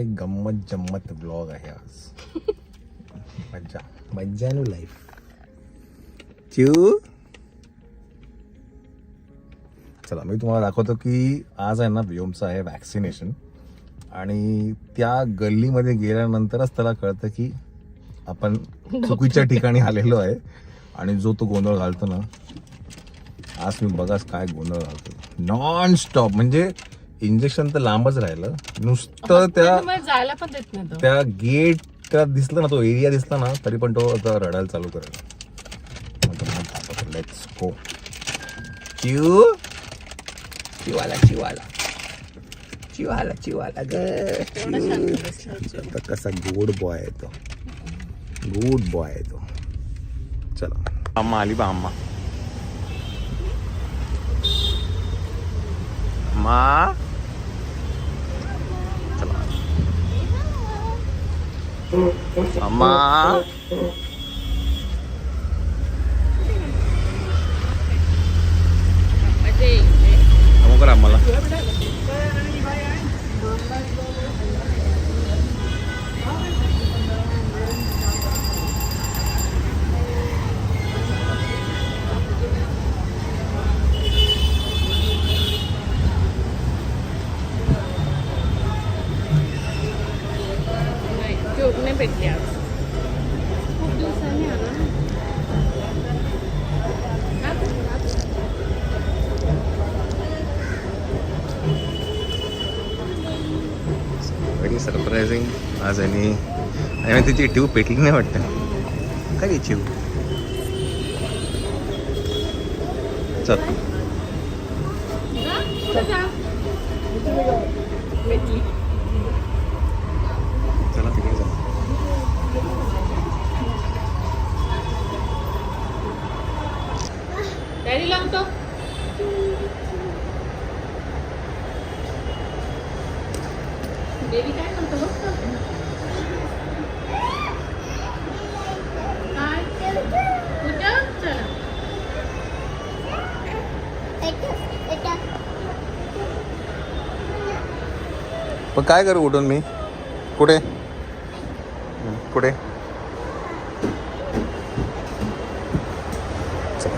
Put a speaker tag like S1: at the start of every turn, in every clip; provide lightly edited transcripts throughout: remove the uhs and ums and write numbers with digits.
S1: एक गंमत जम्मत ब्लॉग आहे आज. मज्जा मज्जानू लाईफ. चला मी तुम्हाला दाखवतो की आज आहे ना व्योमचं आहे वॅक्सिनेशन. आणि त्या गल्लीमध्ये गेल्यानंतरच त्याला कळतं की आपण चुकीच्या ठिकाणी आलेलो आहे. आणि जो तो गोंधळ घालतो ना, आज मी बघाच काय गोंधळ घालतो नॉन स्टॉप. म्हणजे इंजेक्शन तर लांबच राहिलं, नुसतं
S2: जायला पण देत नाही.
S1: त्या गेट दिसलं ना, तो एरिया दिसला ना, तरी पण तो आता रडायला चालू करेल. Let's go. चिवाला चिवाला चिवाला चिवाला ग. कसा गुड बॉय आहे तो, गुड बॉय आहे तो. चला अम्मा आली बा. अम्मा अम्मा चला अम्मा. नमो करा आम्हाला.
S2: नाही भेटली आज, खूप दिवसांनी आला.
S1: व्हेरी सरप्रायझिंग आज. आणि तिची ट्यूब पेटली नाही वाटतं. काय ट्यूब. चल चला तिकडे जा.
S2: डॅडी लावतो. बेबी काय करतो बघ. काय कुठं. चला
S1: पण काय करू उठून मी. कुठे कुठे.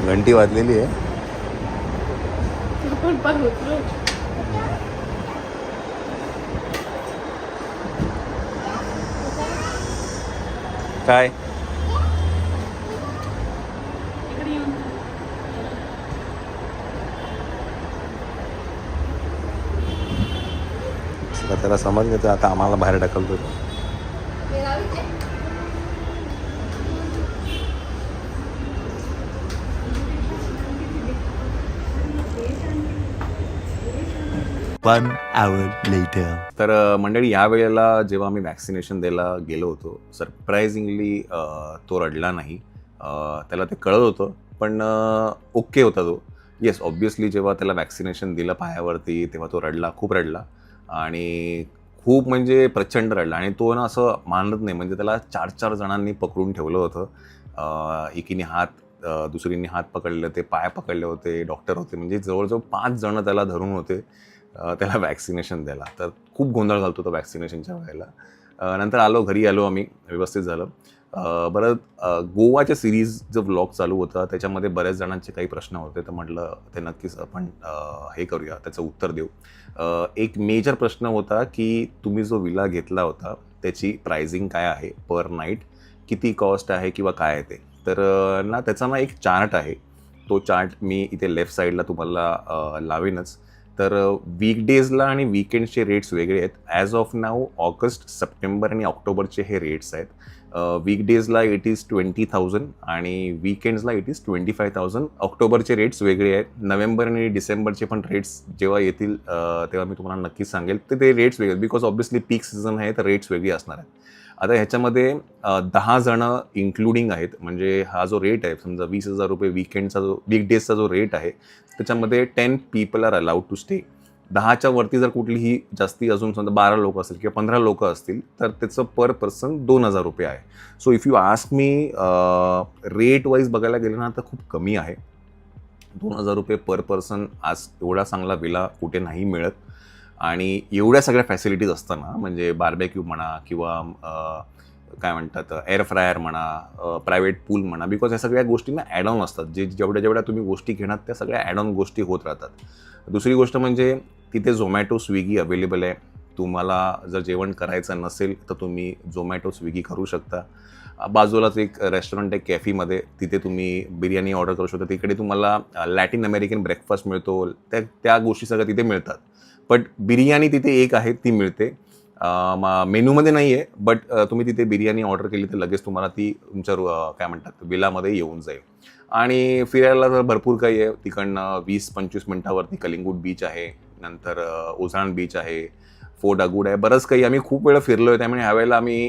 S1: घंटी वाजलेली आहे.
S2: आपण पण उतरू.
S1: काय
S2: इकडे येऊन
S1: त्याला समज घेतो. आता आम्हाला बाहेर ढकलतो. तर मंडळी, या वेळेला जेव्हा आम्ही वॅक्सिनेशन द्यायला गेलो होतो, सरप्रायझिंगली तो रडला नाही. त्याला ते कळत होतं, पण ओके होता तो. येस, ऑब्व्हियसली जेव्हा त्याला वॅक्सिनेशन दिलं पायावरती तेव्हा तो रडला, खूप रडला. आणि खूप म्हणजे प्रचंड रडला. आणि तो ना असं मानत नाही, म्हणजे त्याला 4 जणांनी पकडून ठेवलं होतं. एकीने हात, दुसरीने हात पकडले होते, पाय पकडले होते, डॉक्टर होते. म्हणजे जवळजवळ 5 जण त्याला धरून होते त्याला वॅक्सिनेशन द्यायला. तर खूप गोंधळ घालतो तो वॅक्सिनेशनच्या वेळेला. नंतर घरी आलो आम्ही, व्यवस्थित झालं. बरं, गोवाच्या सिरीज जो व्लॉग चालू होता त्याच्यामध्ये बऱ्याच जणांचे काही प्रश्न होते, तर म्हटलं ते नक्कीच आपण हे करूया, त्याचं उत्तर देऊ. एक मेजर प्रश्न होता की तुम्ही जो विला घेतला होता त्याची प्राइसिंग काय आहे पर नाईट, किती कॉस्ट आहे किंवा काय आहे ते. तर ना त्याचा ना एक चार्ट आहे. तो चार्ट मी इथे लेफ्ट साईडला तुम्हाला लावेनच. तर वीकडेजला आणि वीकेंड्सचे रेट्स वेगळे आहेत. As of now August, September आणि ऑक्टोबरचे हे रेट्स आहेत. वीकडेजला इट इज 20,000 आणि वीकेंड्सला इट इज 25,000. ऑक्टोबरचे रेट्स वेगळे आहेत. नोव्हेंबर आणि डिसेंबरचे पण रेट्स जेव्हा येतील तेव्हा मी तुम्हाला नक्कीच सांगेल. ते रेट्स वेगळे, बिकॉज ऑब्व्हियसली पीक सीझन आहे, तर रेट्स वेगळी असणार आहेत. आता ह्याच्यामध्ये 10 जणं इन्क्लुडिंग आहेत. म्हणजे हा जो रेट आहे, समजा 20,000 रुपये वीकेंडचा जो वीकडेजचा जो रेट आहे, त्याच्यामध्ये 10 people are allowed to stay. 10च्या वरती जर कुठलीही जास्ती अजून समजा 12 लोक असतील किंवा 15 लोक असतील तर त्याचं पर पर्सन 2,000 रुपये आहे. So if you ask me, rate wise बघायला गेलं ना तर खूप कमी आहे. 2,000 रुपये पर पर्सन आज एवढा चांगला विला कुठे नाही मिळत. आणि एवढ्या सगळ्या फॅसिलिटीज असताना म्हणजे बार्बेक्यू म्हणा किंवा काय म्हणतात एअर फ्रायर म्हणा, प्रायव्हेट पूल म्हणा, बिकॉज ह्या सगळ्या गोष्टींना ॲड ऑन असतात. जेवढ्या जेवढ्या तुम्ही गोष्टी घेणार त्या सगळ्या ॲड ऑन गोष्टी होत राहतात. दुसरी गोष्ट म्हणजे तिथे झोमॅटो स्विगी अवेलेबल आहे. तुम्हाला जर जेवण करायचं नसेल तर तुम्ही झोमॅटो स्विगी करू शकता. बाजूलाच एक रेस्टॉरंट आहे कॅफीमध्ये, तिथे तुम्ही बिर्याणी ऑर्डर करू शकता. तिकडे तुम्हाला लॅटिन अमेरिकन ब्रेकफास्ट मिळतो, त्या गोष्टी सगळ्या तिथे मिळतात. बट बिर्याणी तिथे एक आहे ती मिळते. मेनूमध्ये नाही आहे, बट तुम्ही तिथे बिर्याणी ऑर्डर केली तर लगेच तुम्हाला ती तुमच्या काय म्हणतात विलामध्ये येऊन जाईल. आणि फिरायला तर भरपूर काही आहे. तिकडनं 20-25 मिनटावरती कलिंगूट बीच आहे, नंतर ओझाण बीच आहे, फोर्ट अगुड आहे, बरंच काही. आम्ही खूप वेळा फिरलो आहे, त्यामुळे ह्यावेळेला आम्ही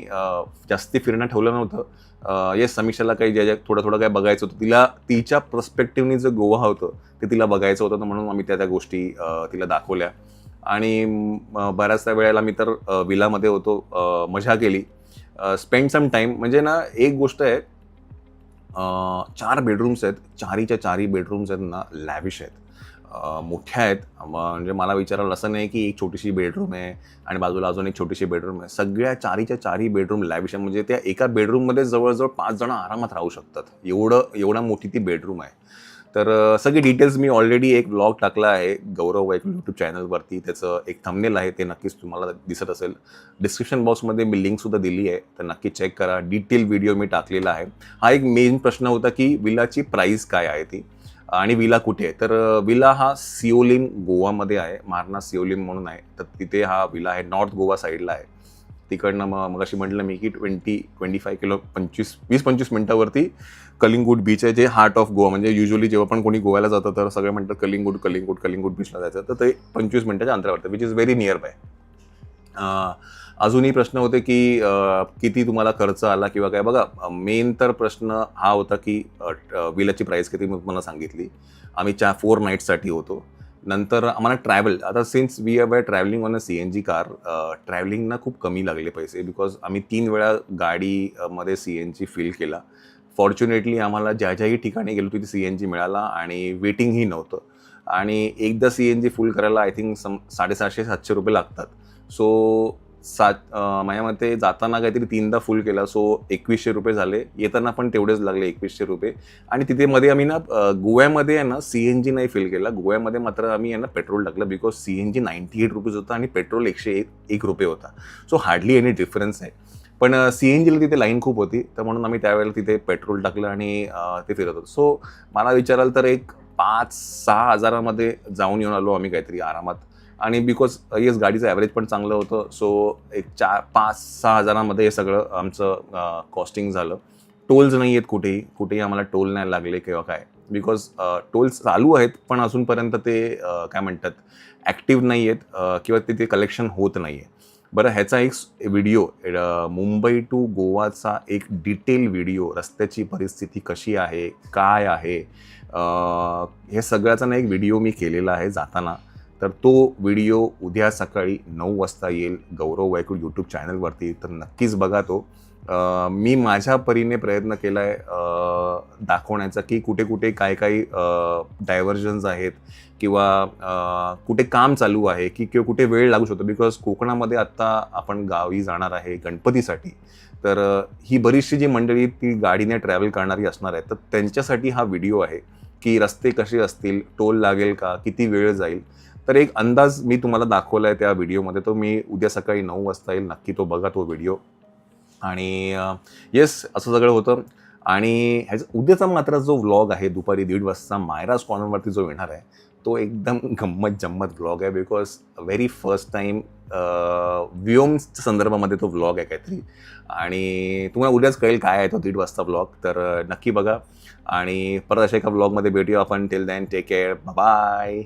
S1: जास्ती फिरणं ठेवलं नव्हतं. येस, समीक्षाला काही ज्या थोडं थोडं काय बघायचं होतं, तिला तिच्या पर्स्पेक्टिव्हनी जे गोवा होतं ते तिला बघायचं होतं, म्हणून आम्ही त्या गोष्टी तिला दाखवल्या. आणि बऱ्याचशा वेळेला मी तर विलामध्ये होतो, मजा केली, स्पेंड सम टाईम. म्हणजे ना एक गोष्ट आहे, 4 बेडरूम्स आहेत, चारीच्या चारी बेडरूम्स आहेत ना लॅविश आहेत, मोठ्या आहेत. म्हणजे मला विचारायला असं नाही की एक छोटीशी बेडरूम आहे आणि बाजूला अजून एक छोटीशी बेडरूम आहे. सगळ्या चारीच्या चारी बेडरूम लॅविश आहे. म्हणजे त्या एका बेडरूममध्ये जवळजवळ 5 जण आरामात राहू शकतात, एवढा मोठी ती बेडरूम आहे. तर सगळे डिटेल्स मी ऑलरेडी एक ब्लॉग टाकला आहे गौरव वैकुळ यूट्यूब चॅनलवरती. त्याचं एक थंबनेल आहे, ते नक्कीच तुम्हाला दिसत असेल. डिस्क्रिप्शन बॉक्समध्ये मी लिंकसुद्धा दिली आहे, तर नक्की चेक करा. डिटेल व्हिडिओ मी टाकलेला आहे. हा एक मेन प्रश्न होता की विलाची प्राईस काय आहे ती आणि विला कुठे आहे. तर विला हा सिओलिम गोवामध्ये आहे, मारना सिओलिम म्हणून आहे. तर तिथे हा विला आहे, नॉर्थ गोवा साईडला आहे. तिकडनं मग अशी म्हटलं मी की 20-25 मिनिटावरती कलिंगूट बीच आहे, जे हार्ट ऑफ गोवा. म्हणजे युजली जेव्हा पण कोणी गोव्याला जातं तर सगळे म्हणतात कलिंगूट बीचला जायचं, तर ते 25 मिनिटाच्या अंतरावरती, which is very near by. अजूनही प्रश्न होते की किती तुम्हाला खर्च आला किंवा काय. बघा, मेन तर प्रश्न हा होता की विलाची प्राईस किती, मी तुम्हाला सांगितली. आम्ही 4 नाईट्ससाठी होतो. नंतर आम्हाला ट्रॅव्हल, आता since we are travelling on a CNG car, ट्रॅव्हलिंगना खूप कमी लागले पैसे, बिकॉज आम्ही 3 वेळा गाडीमध्ये CNG फिल केला. फॉर्च्युनेटली आम्हाला ज्या ज्याही ठिकाणी गेलो तिथे CNG मिळाला आणि वेटिंगही नव्हतं. आणि एकदा CNG फुल करायला आय थिंक 750-700 रुपये लागतात. सो माझ्या मते जाताना काहीतरी 3दा फुल केला, सो 2100 रुपये झाले. येताना पण तेवढेच लागले, 2100 रुपये. आणि तिथे मध्ये आम्ही ना गोव्यामध्ये आहे ना CNG नाही फिल केला. गोव्यामध्ये मात्र आम्ही आहे ना पेट्रोल टाकलं, बिकॉज CNG 98 रुपीज होता आणि पेट्रोल 101 रुपये होता. सो हार्डली एनी डिफरन्स आहे. पण CNGला तिथे लाईन खूप होती, तर म्हणून आम्ही त्यावेळेला तिथे पेट्रोल टाकलं आणि ते फिरत होतो. सो मला विचाराल तर एक 5-6 हजारामध्ये जाऊन येऊन आलो आम्ही काहीतरी आरामात. आणि बिकॉज येस गाडीचं ॲव्हरेज पण चांगलं होतं, सो एक 5-6 हजारामध्ये हे सगळं आमचं कॉस्टिंग झालं. टोल्स नाही आहेत, कुठेही आम्हाला टोल नाही लागले किंवा काय, बिकॉज टोल्स चालू आहेत पण अजूनपर्यंत ते काय म्हणतात ॲक्टिव्ह नाही आहेत किंवा तिथे कलेक्शन होत नाही आहे. बरं, ह्याचा एक व्हिडिओ, मुंबई टू गोवाचा एक डिटेल व्हिडिओ, रस्त्याची परिस्थिती कशी आहे, काय आहे, हे सगळ्याचा ना एक व्हिडिओ मी केलेला आहे जाताना. तर तो व्हिडिओ उद्या सकाळी 9 वाजता येईल गौरव वैकुळ यूट्यूब चॅनलवरती, तर नक्कीच बघा तो. मी माझ्या परीने प्रयत्न केला आहे दाखवण्याचा की कुठे कुठे काय डायव्हर्जन्स आहेत किंवा कुठे काम चालू आहे की किंवा कुठे वेळ लागू शकतो. बिकॉज कोकणामध्ये आत्ता आपण गावी जाणार आहे गणपतीसाठी, तर ही बरीचशी जी मंडळी ती गाडीने ट्रॅव्हल करणारी असणार आहेत, तर त्यांच्यासाठी हा व्हिडिओ आहे की रस्ते कसे असतील, टोल लागेल का, किती वेळ जाईल. तर एक अंदाज मी तुम्हाला दाखवला आहे त्या व्हिडिओमध्ये, तो मी उद्या सकाळी 9 वाजता येईल, नक्की तो बघा तो व्हिडिओ. आणि येस, असं सगळं होतं. आणि ह्याचा उद्याचा मात्र जो व्लॉग आहे दुपारी 1:30 वाजता मायराज कॉर्नरवरती जो येणार आहे, तो एकदम गंमत जम्मत व्लॉग आहे. बिकॉज व्हेरी फर्स्ट टाईम व्योम्सच्या संदर्भामध्ये तो व्लॉग आहे काहीतरी. आणि तुम्हाला उद्याच कळेल काय आहे तो 1:30 वाजता व्लॉग, तर नक्की बघा. आणि परत अशा एका व्लॉगमध्ये भेटूया आपण. Till then take care, bye.